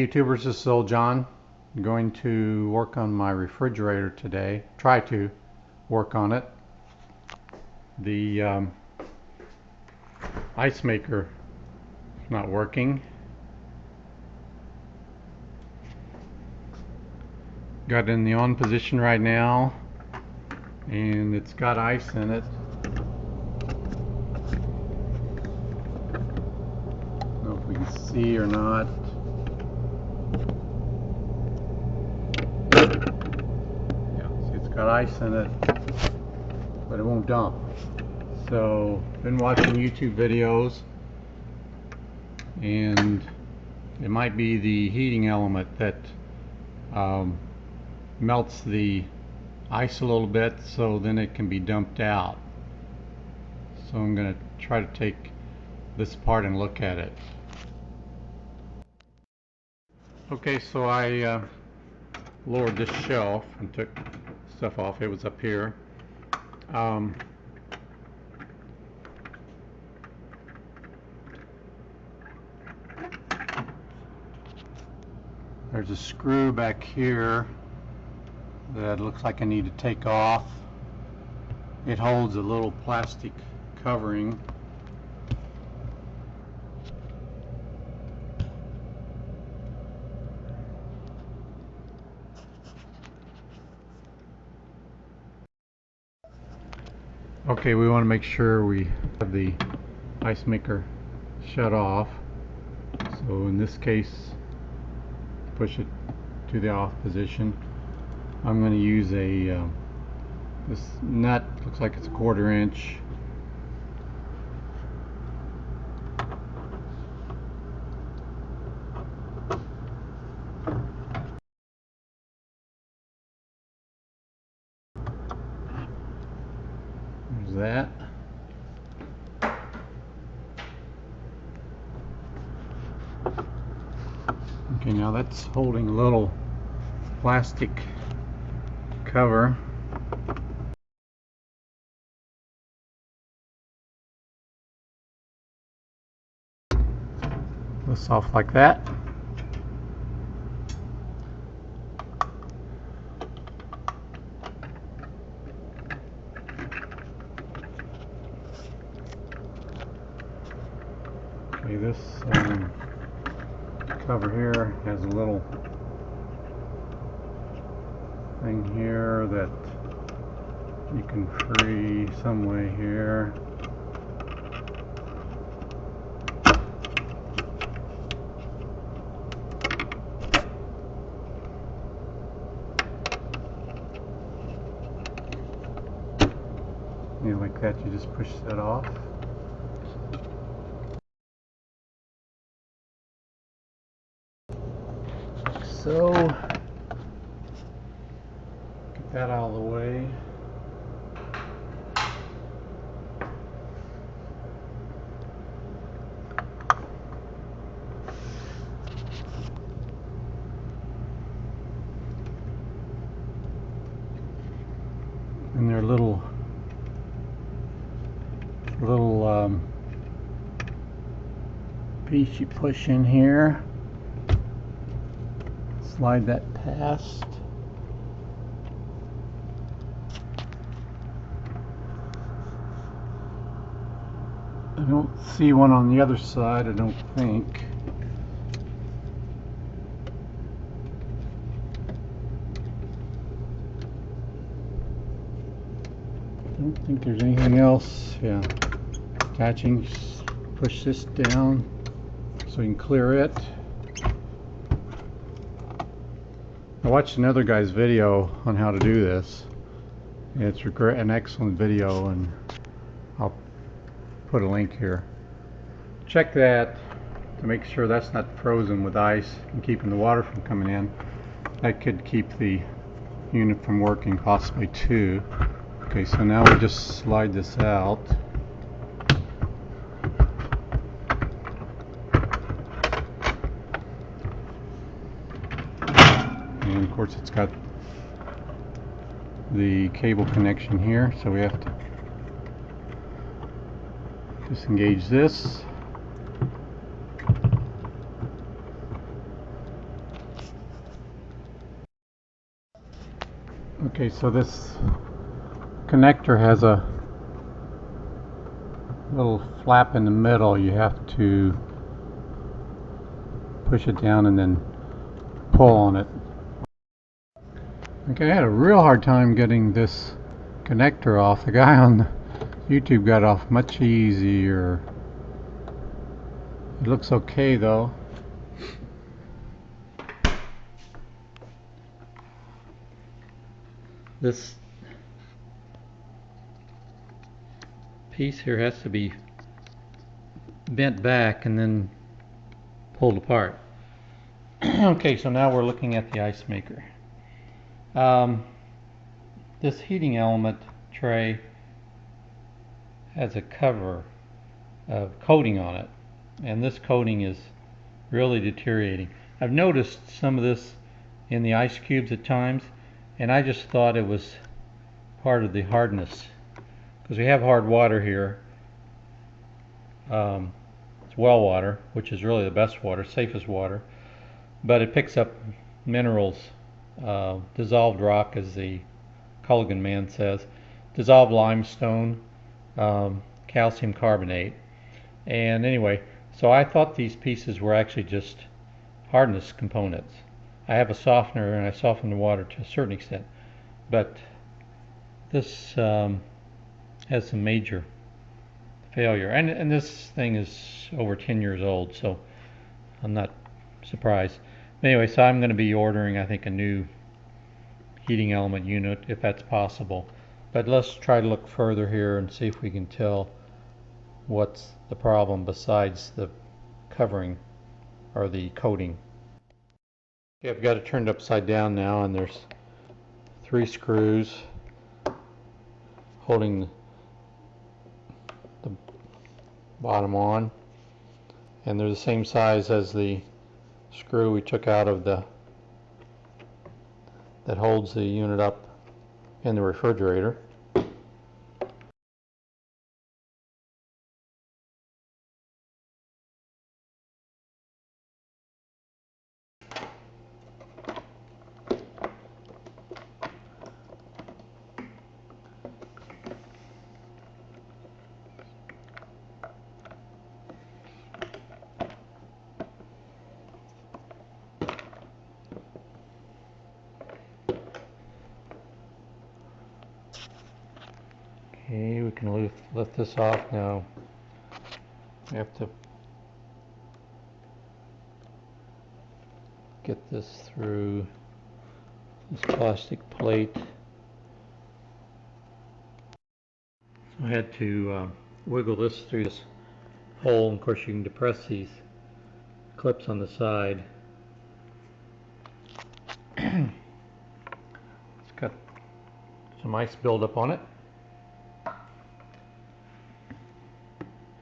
YouTubers, this is Old John. I'm going to work on my refrigerator today. Try to work on it. The ice maker is not working. Got it in the on position right now, and it's got ice in it. I don't know if we can see or not. Got ice in it, but it won't dump. So been watching YouTube videos, and it might be the heating element that melts the ice a little bit, so then it can be dumped out. So I'm going to try to take this apart and look at it. Okay, so I lowered this shelf and took stuff off. It was up here. There's a screw back here that looks like I need to take off. It holds a little plastic covering. Okay, we want to make sure we have the ice maker shut off. So in this case, push it to the off position. I'm going to use a this nut, looks like it's a 1/4 inch. There's that. Okay, now that's holding a little plastic cover. This off like that. Okay, this cover here has a little thing here that you can free some way here. And like that, you just push that off. So, get that out of the way. And there are little piece you push in here. Slide that past. I don't see one on the other side, I don't think. I don't think there's anything else. Yeah. Attaching, just push this down so you can clear it. I watched another guy's video on how to do this. It's an excellent video, and I'll put a link here. Check that to make sure that's not frozen with ice and keeping the water from coming in. That could keep the unit from working, possibly too. Okay, so now we just slide this out. And of course it's got the cable connection here, so we have to disengage this. Okay, so this connector has a little flap in the middle. You have to push it down and then pull on it. Okay, I had a real hard time getting this connector off. The guy on YouTube got off much easier. It looks okay though. This piece here has to be bent back and then pulled apart. Okay, so now we're looking at the ice maker. This heating element tray has a cover of coating on it, and this coating is really deteriorating. I've noticed some of this in the ice cubes at times, and I just thought it was part of the hardness, because we have hard water here. It's well water, which is really the best water, safest water, but it picks up minerals, dissolved rock, as the Culligan man says, dissolved limestone, calcium carbonate. And anyway, so I thought these pieces were actually just hardness components. I have a softener and I soften the water to a certain extent, but this has some major failure, and this thing is over 10 years old, so I'm not surprised. Anyway, so I'm going to be ordering, I think, a new heating element unit if that's possible. But let's try to look further here and see if we can tell what's the problem besides the covering or the coating. Okay, I've got it turned upside down now, and there's 3 screws holding the bottom on, and they're the same size as the screw we took out of that holds the unit up in the refrigerator. Okay, we can lift this off now. We have to get this through this plastic plate. So I had to wiggle this through this hole. Of course, you can depress these clips on the side. It's got some ice buildup on it.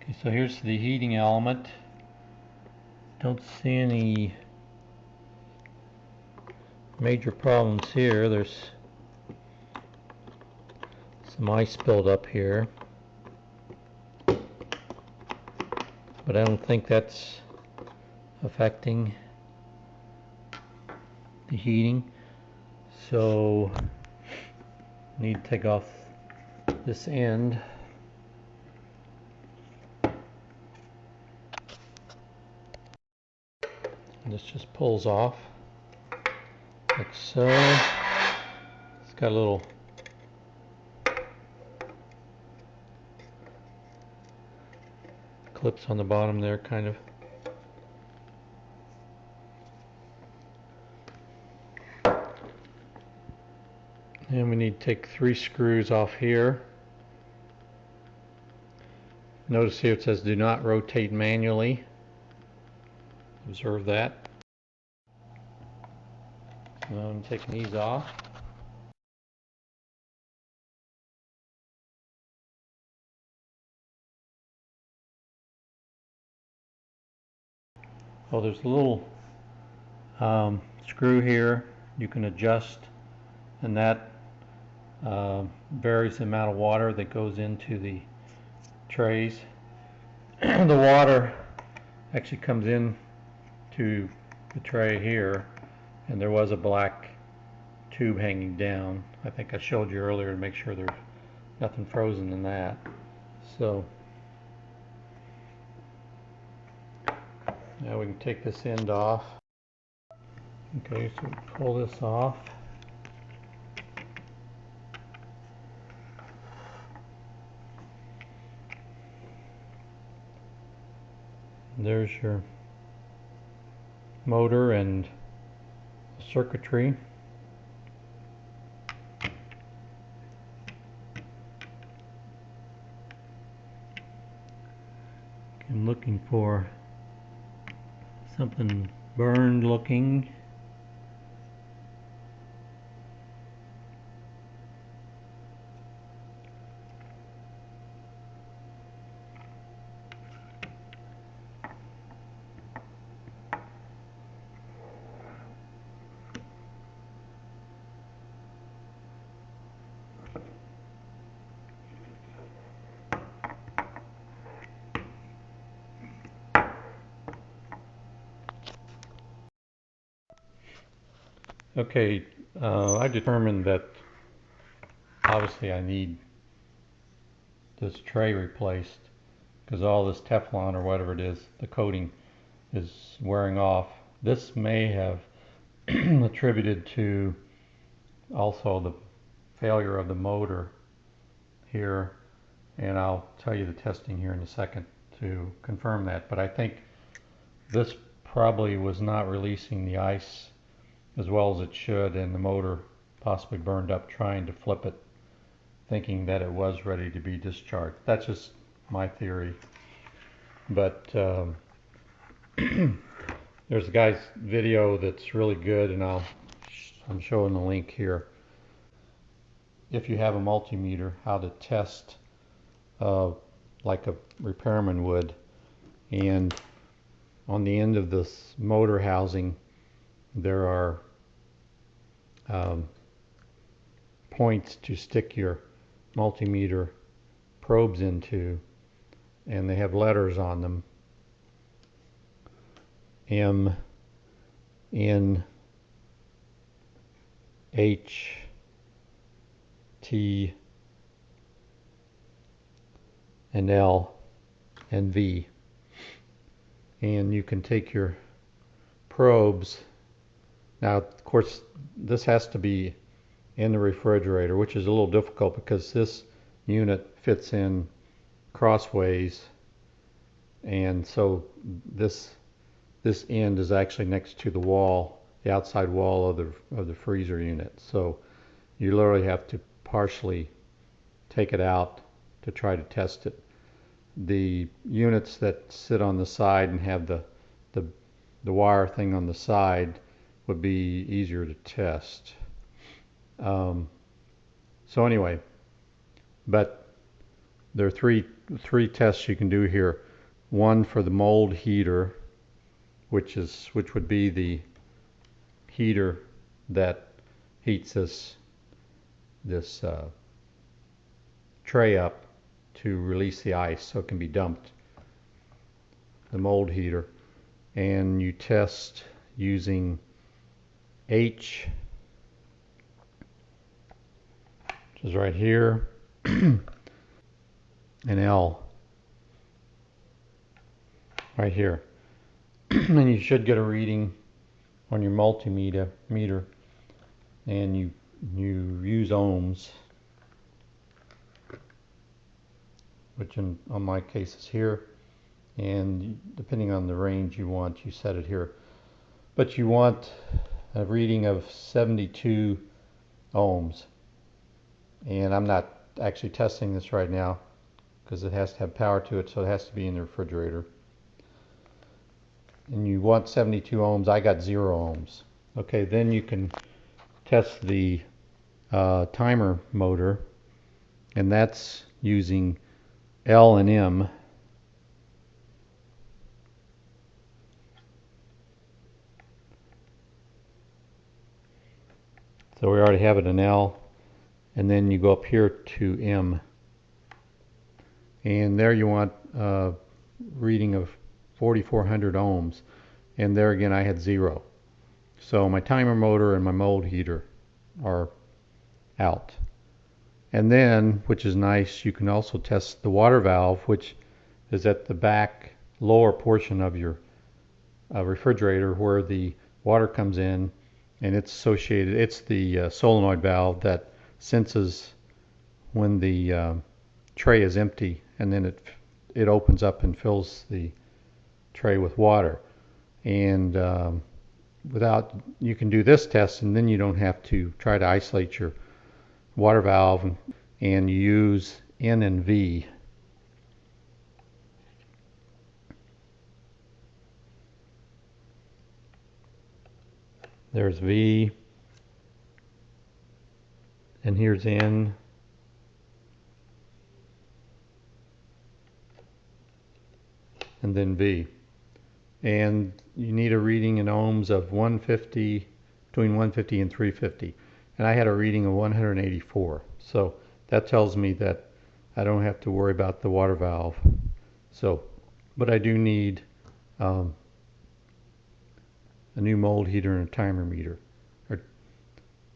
Okay, so here's the heating element. Don't see any major problems here. There's some ice buildup here, but I don't think that's affecting the heating. So need to take off this end. And this just pulls off like so. It's got a little clips on the bottom there, kind of. And we need to take 3 screws off here. Notice here it says do not rotate manually. Observe that. So I'm taking these off. Oh, there's a little screw here you can adjust, and that varies the amount of water that goes into the trays. The water actually comes in to the tray here, and there was a black tube hanging down. I think I showed you earlier to make sure there's nothing frozen in that. So now we can take this end off. Okay, so pull this off. There's your motor and circuitry. I'm looking for something burned looking. Okay, I determined that obviously I need this tray replaced because all this Teflon or whatever it is, the coating is wearing off. This may have attributed to also the failure of the motor here, and I'll tell you the testing here in a second to confirm that. But I think this probably was not releasing the ice as well as it should, and the motor possibly burned up trying to flip it, thinking that it was ready to be discharged. That's just my theory. But there's a guy's video that's really good, and I'm showing the link here. If you have a multimeter, how to test like a repairman would. And on the end of this motor housing, there are points to stick your multimeter probes into, and they have letters on them: M, N, H, T, and L, and V. And you can take your probes. Now, of course, this has to be in the refrigerator, which is a little difficult because this unit fits in crossways, and so this end is actually next to the wall, the outside wall of the freezer unit. So you literally have to partially take it out to try to test it. The units that sit on the side and have the wire thing on the side would be easier to test. So anyway, but there are three tests you can do here. One for the mold heater, which would be the heater that heats this tray up to release the ice so it can be dumped, the mold heater. And you test using H, which is right here, and L right here. And you should get a reading on your multimeter, and you use ohms, which on my case is here, and depending on the range you want, you set it here. But you want a reading of 72 ohms. And I'm not actually testing this right now because it has to have power to it, so it has to be in the refrigerator. And you want 72 ohms. I got 0 ohms. Okay, then you can test the timer motor, and that's using L and M. So we already have it in L, and then you go up here to M, and there you want a reading of 4,400 ohms, and there again I had 0. So my timer motor and my mold heater are out. And then, which is nice, you can also test the water valve, which is at the back lower portion of your refrigerator where the water comes in, and it's associated, it's the solenoid valve that senses when the tray is empty, and then it opens up and fills the tray with water. And you can do this test, and then you don't have to try to isolate your water valve, and you use N and V. There's V, and here's N, and then V. And you need a reading in ohms of 150, between 150 and 350. And I had a reading of 184. So that tells me that I don't have to worry about the water valve. So, but I do need a new mold heater and a timer meter.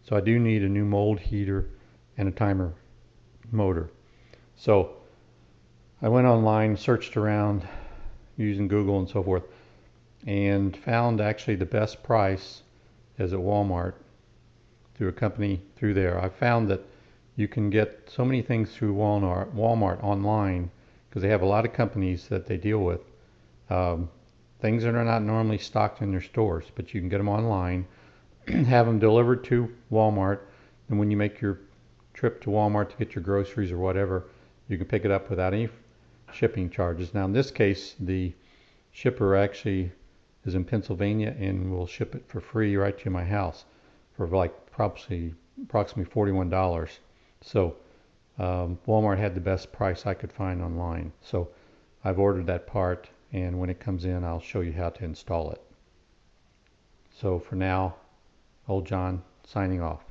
So I do need a new mold heater and a timer motor. So I went online, searched around using Google and so forth, and found actually the best price is at Walmart through a company through there. I found that you can get so many things through Walmart online because they have a lot of companies that they deal with. Things that are not normally stocked in their stores, but you can get them online, have them delivered to Walmart, and when you make your trip to Walmart to get your groceries or whatever, you can pick it up without any shipping charges. Now in this case, the shipper actually is in Pennsylvania and will ship it for free right to my house for like approximately $41. So Walmart had the best price I could find online. So I've ordered that part, and when it comes in, I'll show you how to install it. So for now, Old John signing off.